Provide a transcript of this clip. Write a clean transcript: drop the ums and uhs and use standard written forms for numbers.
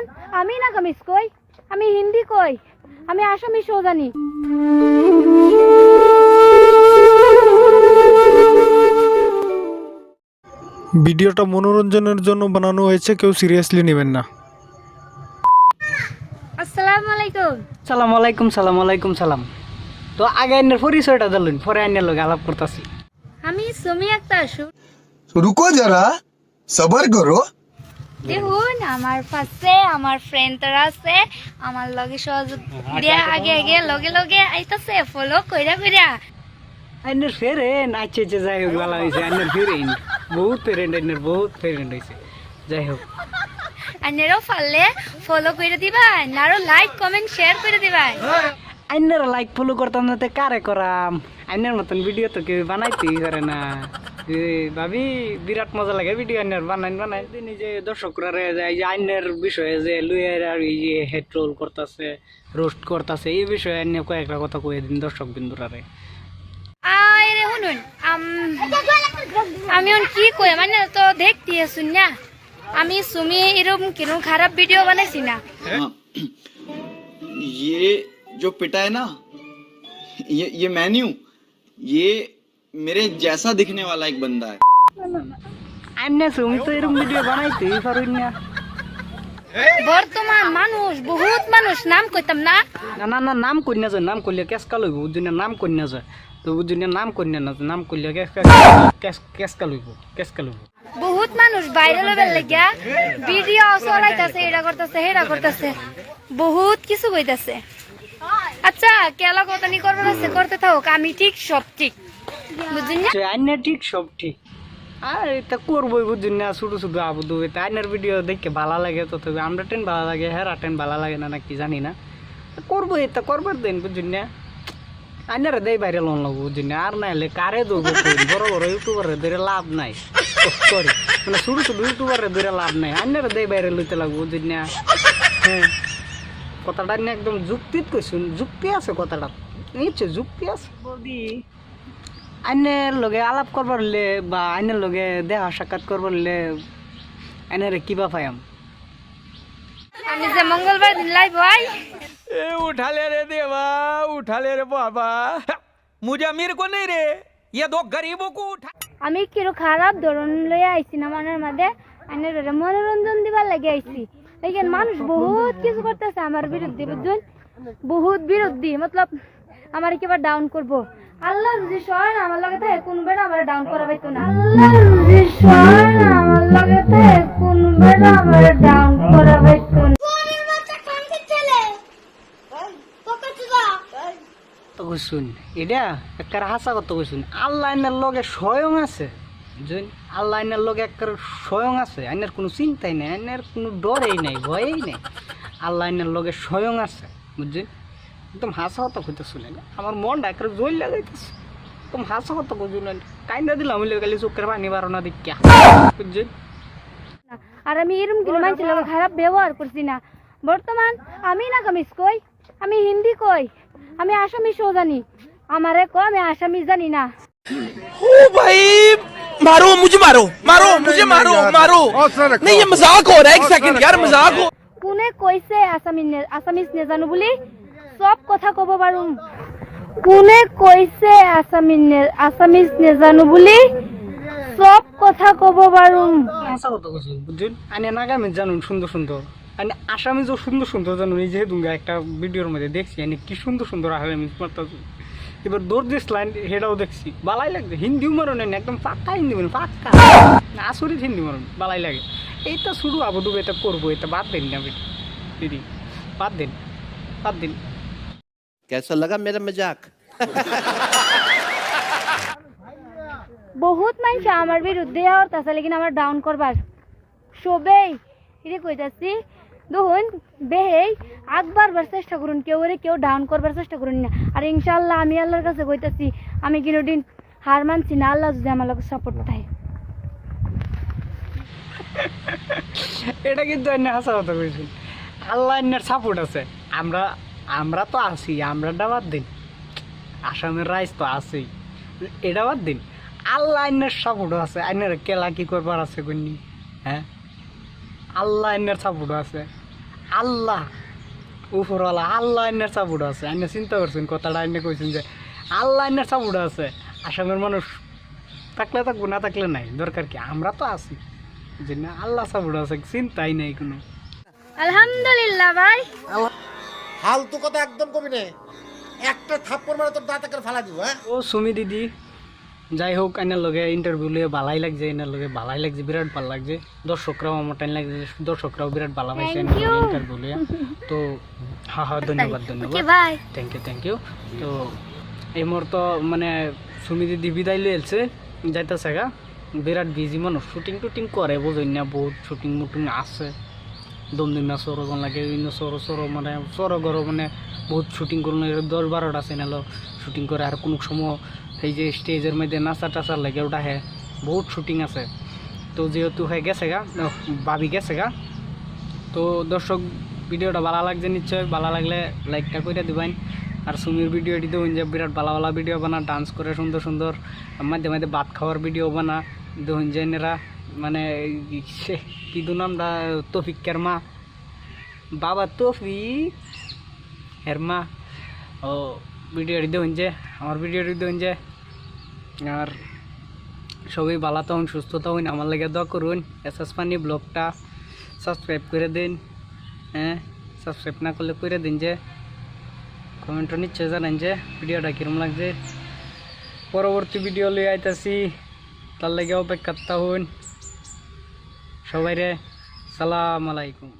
বর্তমান আমি নাগামিজ কই, আমি হিন্দি কই, আমি আসামিসও জানি। ভিডিওটা মনোরঞ্জনের জন্য বানানো হয়েছে, কেউ সিরিয়াসলি নেবেন না। আসসালামু আলাইকুম। সালাম আলাইকুম, সালাম আলাইকুম সালাম। তো আগে আইনের পরিচয়টা দিলেন, পরে আইনের লোক আলাপ করতেছি। আমি সুমি আক্তার। रुको जरा सबर करो। দেখুন আমার পাশে আমার ফ্রেন্ডরা আছে, আমার লগে সহযোগ দিয়া আগে আগে লগে লগে আইতাছে, ফলো কইরা কইরা। আইনের ফেরেন আচ্ছা আচ্ছা, যাই হোক ভালো হয়েছে। আইনের ফেরেন বহুত ফ্রেন্ড, আইনের বহুত ফ্রেন্ড হয়েছে। যাই হোক, আইনেরও পারলে ফলো কইরা দিবা, আরো লাইক কমেন্ট শেয়ার করে দিবা। আইনের লাইক ফলো করতাম না তো কারে করাম? আইনের মতন ভিডিও তো কেউ বানাইতেই পারে না। ভাবি বিরাট মজা লাগে ভিডিও আইনের বানাই নিজে দর্শকরা যায় যে আইনের বিষয়ে যে লুয়ের আর এই যে হেড রোল করতেছে, রোস্ট করতেছে, এই বিষয়ে আইনে কয়েকটা কথা কয়ে দিন দর্শক বিন্দুরারে। আরে শুনুন, আমি কি কই মানে তো দেখতে আসুন না, আমি সুমি এরকম কিরকম খারাপ ভিডিও বানাইছি না। ये जो पिटा है ना, ये मैं नहीं हूँ, ये मेरे जैसा दिखने वाला एक बंदा है। আইনে তুমি তো এরকম ভিডিও বানাইতেই পারুন না। বর্তমান মানুষ বহুত মানুষ নাম কইতাম না। না না না, নাম করি না যায়, নাম করলে কেসকা লইব, বুঝুন নাম করি না যায় তো বুঝুন নাম করি না, নাম করলে কেসকা লইব। বহুত মানুষ ভাইরাল হবার লাগিয়া ভিডিও চলাইতাছে, এটা করতেছে সেটা করতেছে, বহুত কিছু কইতাছে। আচ্ছা কেলা কথানি করবার আছে করতে থাকুক, আমি ঠিক সব ঠিক, বুঝুন না? আইনের ঠিক সব ঠিক, আর এটা করবোই বুঝুন না। ছোটো ছোটো আবুদু এটা আইনের ভিডিও দেখে ভালো লাগে, তো তবে আমরা টেন ভালো লাগে, হেরা টেন ভালো লাগে না নাকি জানি না, করবো এটা করবার দেন বুঝুন না। আইনারা দেয় বাইরে লোন লাগবো বুঝুন না, আর না হলে কারে দেবো? বড় বড় ইউটিউবারে ধরে লাভ নাই, সরি মানে ছোটো ছোটো ইউটিউবারে ধরে লাভ নাই, আইনারা দেয় বাইরে লইতে লাগবো বুঝুন না। হ্যাঁ, কথাটা নিয়ে একদম যুক্তিত কইছুন, যুক্তি আছে কথাটা, নিশ্চয় যুক্তি আছে। বৌদি আইনের লগে আলাপ করবার হলে বা আইনের লগে দেখা সাক্ষাৎ করবার হলে আইনের কিবা পাইম? আমি যে মঙ্গলবার দিন লাইভ হয়। ए उठा ले रे देवा, उठा ले रे बाबा, मुझे अमीर को नहीं रे, ये दो गरीबों को उठा। আমি কিরো খারাপ ধরন লইয়া আইছি না মনের মাঝে, আইনের মনোরঞ্জন দিবার লাগে আইছি। দেখেন মানুষ বহুত কিছু করতেছে আমার বিরুদ্ধে, বুঝছেন? বহুত বিরোধী, মতলব আমার কিবা ডাউন করবো। আল্লাহ যদি সয় না আমার লগে থাকে, কোন বেড়া আমার ডাউন করা পাইতো না। আল্লাহ যদি সয় না আমার লগে থাকে, কোন বেড়া আমার ডাউন করা পাইতো না। তো কইছুন এটা একটা হাসা কথা কইছুন, আল্লাহ আইনের লগে স্বয়ং আছে, বুঝছেন? আল্লাহ আইনের লগে একটা স্বয়ং আছে, আইনের কোনো চিন্তাই নাই, আইনের কোনো ডরেই নাই, ভয়েই নাই, আল্লাহ আইনের লগে স্বয়ং আছে, বুঝছেন? একদম হাসা কথা কইতে শুনেন, আমার মনটা একটা জল লাগাইতেছে, একদম হাসা কথা কইছুন, কাইন্দা দিলাম খালি চোখের পানি বারো না দেখা, বুঝছেন? আর আমি এরকম কিছু মানুষের লগে খারাপ ব্যবহার করছি না। বর্তমান আমি নাগামিজ কই, আমি হিন্দি কই, আমি আসামিসও জানি। আমারে কো আমি আসামিস জানি না। ओ भाई मारो मुझे, मारो मारो मुझे, मारो मारो, नहीं ये मजाक हो रहा है, एक सेकंड यार मजाक हो। কোনে কইছে আসামিস নে জানো বলি? সব কথা কব পারুম। কোনে কইছে আসামিস নে জানো বলি? সব কথা কব পারুম। হাসা কথা কইছুন, বুঝছেন? আইনে নাগামি জানুন সুন্দর সুন্দর, আইনে আসামি যে সুন্দর সুন্দর জানুন, এই যে দুঙ্গা একটা ভিডিওর মধ্যে দেখছি আইনে কি সুন্দর সুন্দর আসামি মারতাছে। এবার দৌড় দিস লাইন হেটাও দেখছি, বালাই লাগছে। হিন্দিও মারো নেন, একদম পাক্কা হিন্দি মারুন, পাক্কা আসরিত হিন্দি মারুন, বালাই লাগে। এইটা শুরু আবুদু এটা করবো, এটা বাদ দেন না দিদি, বাদ দিন। कैसा लगा मेरा मजाक? বহুত মানুষ আমার বিরুদ্ধে আর তাছাড়া লেকিন আমার ডাউন করবার সবেই এটা কইতাছি। দেখুন বেহেই আগবারবার চেষ্টা করুন, কেউ ডাউন করবার চেষ্টা করুন না। আর ইনশাল্লাহ আমি আল্লাহর কাছে কইতাছি, আমি কোনোদিন হার মানছি না, আল্লাহ যদি আমার লোক সাপোর্ট দেয়। এটা কিন্তু অন্য হাসা কথা কইছেন, আল্লাহ অন্যের সাপোর্ট আছে, আমরা তো আছি, আমরা বাদ দিন, আসামের রাইজ তো আছেই, এটা বাদ দিন, আল্লাহ অন্যের সাপোর্ট আছে। আইনের কেলা কি করবার আছে কইনি? হ্যাঁ, আল্লাহ অন্যের সাপোর্ট আছে, আল্লাহ উপরওয়ালা আল্লাহ আইনের সাপোর্ট আছে। আইনে চিন্তা করছেন কথাটা, আইনে কইছেন যে আল্লাহ আইনের সাপোর্ট আছে। আসামের মানুষ থাকলে থাকবো, না থাকলে নাই, দরকার কি, আমরা তো আছি যে না, আল্লাহ সাপোর্ট আছে, চিন্তাই নেই কোনো। আলহামদুলিল্লাহ ভাই। ফালতু কথা একদম কবি নে, একটা থাপ্পড় মারে তোর দাঁত করে ফালা দিব। হ্যাঁ ও সুমি দিদি, যাই হোক আইনার লগে ইন্টারভিউ লিয়ে ভালাই লাগছে, এনার লগে ভালাই লাগছে, বিরাট ভালো লাগছে। দর্শকরাও আমার টাইম লাগছে, দর্শকরাও বিরাট ভালো পাইছে ইন্টারভিউ লিয়ে। তো হ্যাঁ ধন্যবাদ ওকে ভাই, থ্যাংক ইউ। তো এই মুহূর্তে মানে সুমি দিদি বিদায় লিয়ে এলছে, যাইতেছে গা, বিরাট বিজি মানুষ, শুটিং টুটিং করে বোঝেন না, বহুত শুটিং মুটিং আছে, দমদিনা সরোজন লাগে, বিভিন্ন সরো মানে সরগর মানে বহুত শুটিং করলো, 10-12টা চ্যানেলও শুটিং করে। আর কোনো সময় এই যে স্টেজের মধ্যে নাচা টাচার লাগে ওটা হ্যাঁ বহুত শুটিং আছে। তো যেহেতু হয়ে গেছে গা, ভাবি গেছে গা, তো দর্শক ভিডিওটা ভালো লাগছে নিশ্চয়, ভালো লাগলে লাইকটা করে দিবেন। আর সুমির ভিডিও এটি দেখুন যে বিরাট ভালো ভালো ভিডিও বানা, ডান্স করে সুন্দর সুন্দর, মাঝে মাঝে ভাত খাওয়ার ভিডিও বানা, দেখুন যে এরা মানে কি দু নামটা, তৌফিকের মা, বাবা তৌফিক এর মা। ও ভিডিওটি দেখুন যে, আমার ভিডিওটি দেখুন যে। আর সবাই ভালো তখন সুস্থ তখন, আমার লাগে দোয়া করুন। এসএস ফানি ব্লগটা সাবস্ক্রাইব করে দিন, হ্যাঁ সাবস্ক্রাইব না করলে করে দিন, যে কমেন্টও নিশ্চয় জানান যে ভিডিওটা কীরকম লাগছে। পরবর্তী ভিডিও লিয়ে আইতাছি, তার লাগে অপেক্ষা থাকুন। সবাই রে সালাম আলাইকুম।